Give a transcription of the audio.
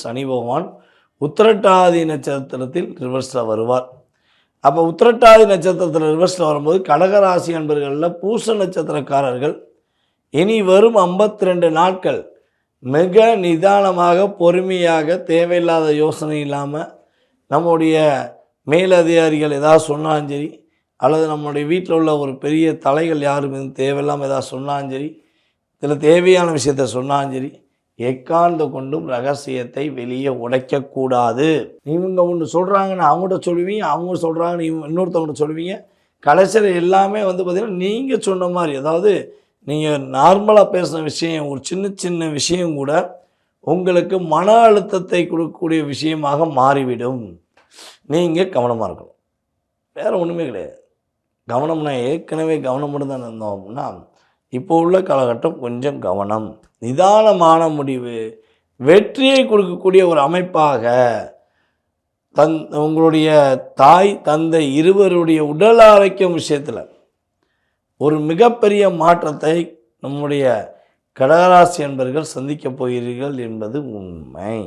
சனி பகவான் உத்திரட்டாதி நட்சத்திரத்தில் ரிவர்ஸில் வருவார். அப்போ உத்திரட்டாதி நட்சத்திரத்தில் ரிவர்ஸில் வரும்போது கடகராசி அன்பர்களில் பூச நட்சத்திரக்காரர்கள் இனி வரும் 52 நாட்கள் மிக நிதானமாக பொறுமையாக தேவையில்லாத யோசனை இல்லாமல் நம்முடைய மேலதிகாரிகள் ஏதாவது சொன்னாலும் சரி, அல்லது நம்முடைய வீட்டில் உள்ள ஒரு பெரிய தலைகள் யாரும் தேவையில்லாமல் ஏதாவது சொன்னாலும் சரி, இதில் தேவையான விஷயத்த சொன்னாலும் சரி, எக்காந்து கொண்டும் ரகசியத்தை வெளியே உடைக்கக்கூடாது. இவங்க ஒன்று சொல்கிறாங்கன்னு அவங்கள்ட்ட சொல்லுவீங்க, அவங்க சொல்கிறாங்கன்னு இன்னொருத்தவங்கள்ட்ட சொல்லுவீங்க. கடைசியில் எல்லாமே பார்த்திங்கன்னா நீங்கள் சொன்ன மாதிரி, அதாவது நீங்கள் நார்மலாக பேசுகிற விஷயம், ஒரு சின்ன சின்ன விஷயம் கூட உங்களுக்கு மன அழுத்தத்தை கொடுக்கக்கூடிய விஷயமாக மாறிவிடும். நீங்கள் கவனமாக இருக்கணும், வேறு ஒன்றுமே கிடையாது. கவனம்னா ஏற்கனவே கவனம் மட்டும் தான் இருந்தோம் அப்படின்னா, இப்போ உள்ள காலகட்டம் கொஞ்சம் கவனம், நிதானமான முடிவு, வெற்றியை கொடுக்கக்கூடிய ஒரு அமைப்பாக உங்களுடைய தாய் தந்தை இருவருடைய உடல் ஆரோக்கியம் விஷயத்தில் ஒரு மிகப்பெரிய மாற்றத்தை நம்முடைய கடகராசி என்பர்கள் சந்திக்கப் போகிறீர்கள் என்பது உண்மை.